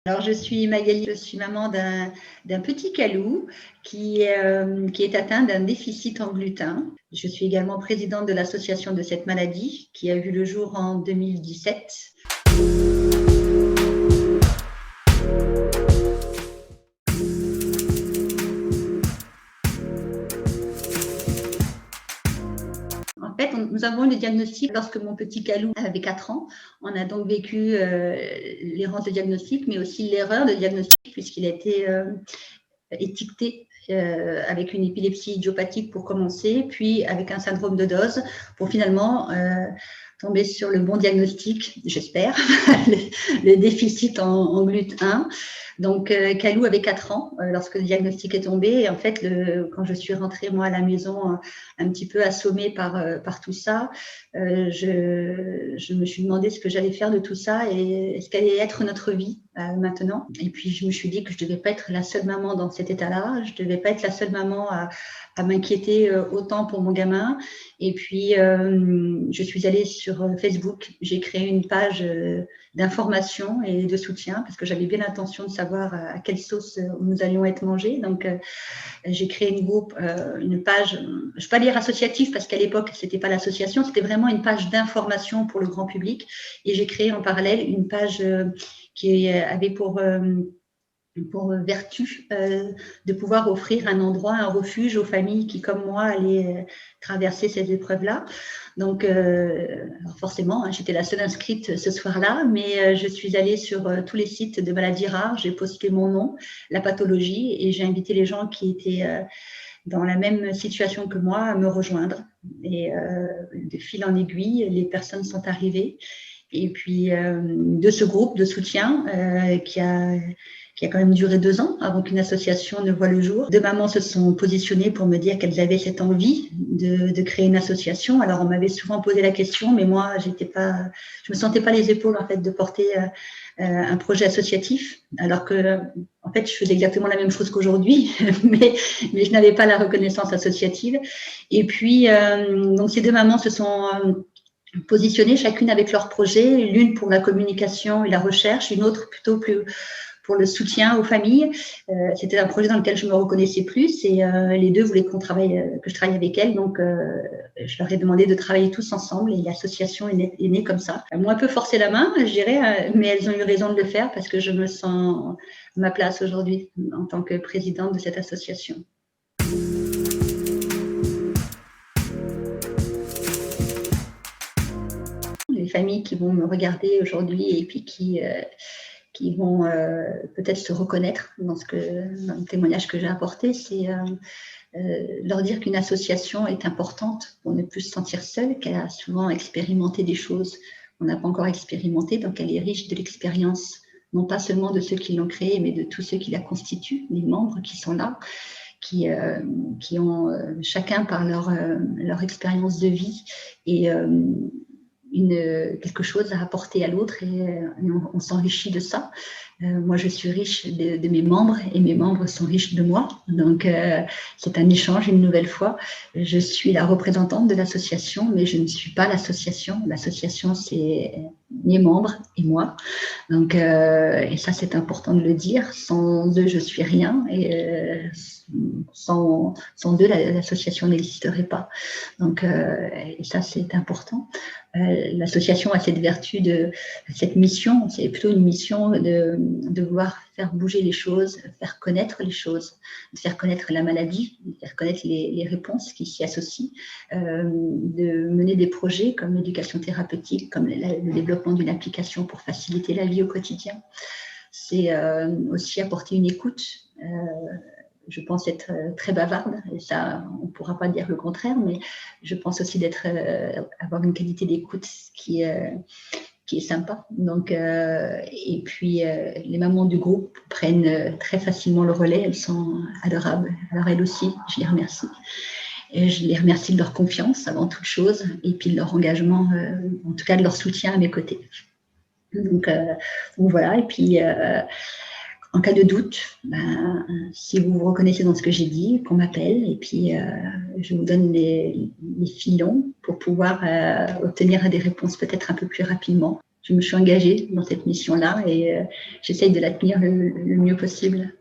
Alors, je suis Magali, je suis maman d'un petit Calou qui est atteint d'un déficit en gluten. Je suis également présidente de l'association de cette maladie qui a vu le jour en 2017. En fait, nous avons eu le diagnostic lorsque mon petit Calou avait 4 ans. On a donc vécu l'errance de diagnostic, mais aussi l'erreur de diagnostic puisqu'il a été étiqueté avec une épilepsie idiopathique pour commencer, puis avec un syndrome de Dose pour finalement tomber sur le bon diagnostic, j'espère, le déficit en gluten. Donc, Calou avait 4 ans lorsque le diagnostic est tombé. Et en fait, quand je suis rentrée, moi, à la maison, un petit peu assommée par tout ça, je me suis demandé ce que j'allais faire de tout ça et ce qu'allait être notre vie maintenant. Et puis, je me suis dit que je ne devais pas être la seule maman dans cet état-là. Je ne devais pas être la seule maman à m'inquiéter autant pour mon gamin. Et puis, je suis allée sur Facebook. J'ai créé une page d'information et de soutien parce que j'avais bien l'intention de savoir à quelle sauce nous allions être mangés. Donc, j'ai créé une page, je ne vais pas dire associative parce qu'à l'époque, ce n'était pas l'association, c'était vraiment une page d'information pour le grand public. Et j'ai créé en parallèle une page qui avait pour vertu de pouvoir offrir un endroit, un refuge aux familles qui, comme moi, allaient traverser ces épreuves-là. Donc, alors forcément, j'étais la seule inscrite ce soir-là, mais je suis allée sur tous les sites de maladies rares, j'ai posté mon nom, la pathologie, et j'ai invité les gens qui étaient dans la même situation que moi à me rejoindre. Et de fil en aiguille, les personnes sont arrivées. Et puis, de ce groupe de soutien qui a quand même duré 2 ans avant qu'une association ne voie le jour. 2 mamans se sont positionnées pour me dire qu'elles avaient cette envie de créer une association. Alors, on m'avait souvent posé la question, mais moi, je me sentais pas les épaules, en fait, de porter un projet associatif, alors que, en fait, je faisais exactement la même chose qu'aujourd'hui, mais je n'avais pas la reconnaissance associative. Et puis, donc, ces 2 mamans se sont positionnées chacune avec leur projet, l'une pour la communication et la recherche, une autre plutôt plus pour le soutien aux familles. C'était un projet dans lequel je me reconnaissais plus et les 2 voulaient que je travaille avec elles. Donc, je leur ai demandé de travailler tous ensemble et l'association est née comme ça. Elles m'ont un peu forcé la main, je dirais, mais elles ont eu raison de le faire parce que je me sens à ma place aujourd'hui en tant que présidente de cette association. Les familles qui vont me regarder aujourd'hui et puis qui vont peut-être se reconnaître dans le témoignage que j'ai apporté, c'est leur dire qu'une association est importante pour ne plus se sentir seule, qu'elle a souvent expérimenté des choses qu'on n'a pas encore expérimentées, donc elle est riche de l'expérience, non pas seulement de ceux qui l'ont créée, mais de tous ceux qui la constituent, les membres qui sont là, qui ont chacun par leur expérience de vie et quelque chose à apporter à l'autre et on s'enrichit de ça. Moi, je suis riche de mes membres et mes membres sont riches de moi. Donc, c'est un échange une nouvelle fois. Je suis la représentante de l'association, mais je ne suis pas l'association. L'association, c'est mes membres et moi. Donc, et ça, c'est important de le dire. Sans eux, je suis rien. Et sans eux, l'association n'existerait pas. Donc, et ça, c'est important. L'association a cette vertu cette mission, c'est plutôt une mission de vouloir faire bouger les choses, faire connaître les choses, de faire connaître la maladie, de faire connaître les réponses qui s'y associent, de mener des projets comme l'éducation thérapeutique, comme le développement d'une application pour faciliter la vie au quotidien. C'est aussi apporter une écoute. Je pense être très bavarde, et ça, on ne pourra pas dire le contraire, mais je pense aussi avoir une qualité d'écoute qui est sympa. Donc, et puis, les mamans du groupe prennent très facilement le relais, elles sont adorables. Alors, elles aussi, je les remercie. Et je les remercie de leur confiance avant toute chose, et puis de leur engagement, en tout cas de leur soutien à mes côtés. Donc voilà, et puis en cas de doute, si vous vous reconnaissez dans ce que j'ai dit, qu'on m'appelle et puis je vous donne les filons pour pouvoir obtenir des réponses peut-être un peu plus rapidement. je me suis engagée dans cette mission-là et j'essaye de la tenir le mieux possible.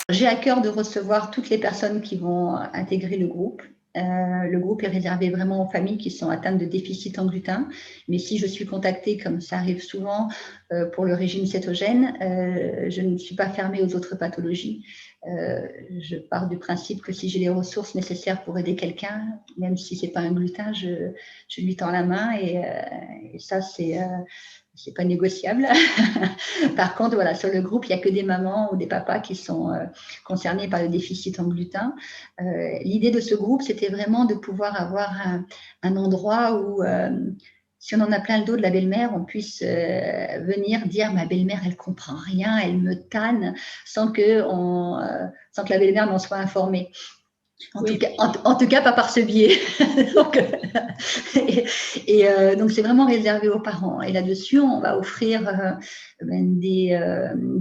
J'ai à cœur de recevoir toutes les personnes qui vont intégrer le groupe. Le groupe est réservé vraiment aux familles qui sont atteintes de déficit en gluten. Mais si je suis contactée, comme ça arrive souvent, pour le régime cétogène, je ne suis pas fermée aux autres pathologies. Je pars du principe que si j'ai les ressources nécessaires pour aider quelqu'un, même si ce n'est pas un gluten, je lui tends la main et ça, c'est pas négociable. Par contre, voilà, sur le groupe, il n'y a que des mamans ou des papas qui sont concernés par le déficit en gluten. L'idée de ce groupe, c'était vraiment de pouvoir avoir un endroit où, si on en a plein le dos de la belle-mère, on puisse venir dire ma belle-mère, elle comprend rien, elle me tanne, sans que la belle-mère n'en soit informée. En tout cas, pas par ce biais. Donc, c'est vraiment réservé aux parents. Et là-dessus, on va offrir des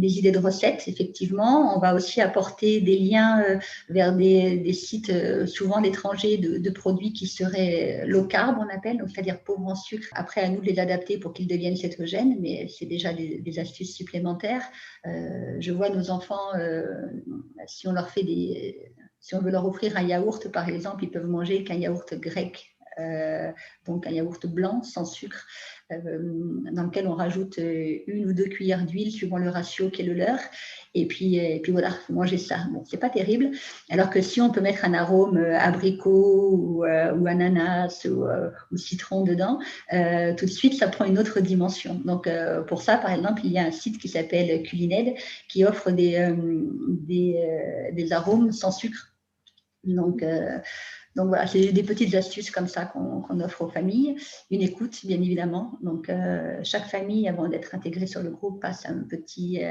idées de recettes, effectivement. On va aussi apporter des liens vers des sites, souvent d'étrangers, de produits qui seraient low carb, on appelle, c'est-à-dire pauvres en sucre. Après, à nous de les adapter pour qu'ils deviennent cétogènes, mais c'est déjà des astuces supplémentaires. Je vois nos enfants, si on leur fait si on veut leur offrir un yaourt, par exemple, ils peuvent manger qu'un yaourt grec, donc un yaourt blanc sans sucre, dans lequel on rajoute 1 ou 2 cuillères d'huile suivant le ratio qui est le leur. Et puis voilà, il faut manger ça. Bon, c'est pas terrible. Alors que si on peut mettre un arôme abricot ou ananas ou citron dedans, tout de suite, ça prend une autre dimension. Donc, pour ça, par exemple, il y a un site qui s'appelle Culined qui offre des arômes sans sucre. Donc voilà, c'est des petites astuces comme ça qu'on offre aux familles. Une écoute, bien évidemment. Donc, chaque famille, avant d'être intégrée sur le groupe, passe un petit,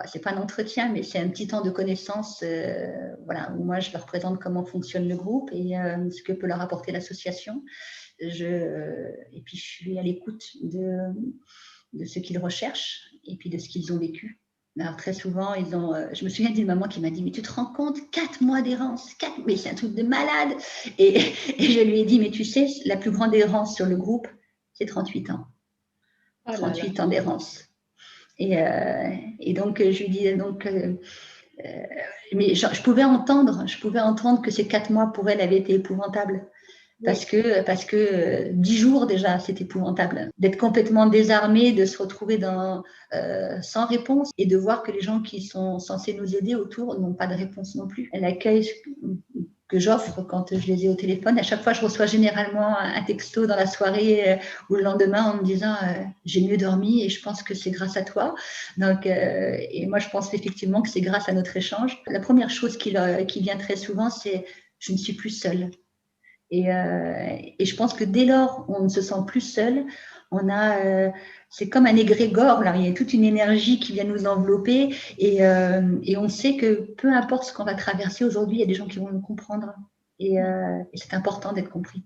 c'est pas un entretien, mais c'est un petit temps de connaissance, voilà, où moi, je leur présente comment fonctionne le groupe et ce que peut leur apporter l'association. Et puis, je suis à l'écoute de ce qu'ils recherchent et puis de ce qu'ils ont vécu. Alors, très souvent, je me souviens d'une maman qui m'a dit « Mais tu te rends compte, 4 mois d'errance, mais c'est un truc de malade !» Et je lui ai dit « Mais tu sais, la plus grande errance sur le groupe, c'est 38 ans. 38 ans d'errance. » Et donc, je lui dis mais je pouvais entendre que ces 4 mois pour elle avaient été épouvantables. Parce que 10 jours déjà, c'est épouvantable. D'être complètement désarmé, de se retrouver sans réponse et de voir que les gens qui sont censés nous aider autour n'ont pas de réponse non plus. L'accueil que j'offre quand je les ai au téléphone, à chaque fois, je reçois généralement un texto dans la soirée ou le lendemain en me disant j'ai mieux dormi et je pense que c'est grâce à toi. Donc, et moi, je pense effectivement que c'est grâce à notre échange. La première chose qui vient très souvent, c'est je ne suis plus seule. Et je pense que dès lors où on ne se sent plus seul, c'est comme un égrégore, là, il y a toute une énergie qui vient nous envelopper et on sait que peu importe ce qu'on va traverser aujourd'hui, il y a des gens qui vont nous comprendre et c'est important d'être compris.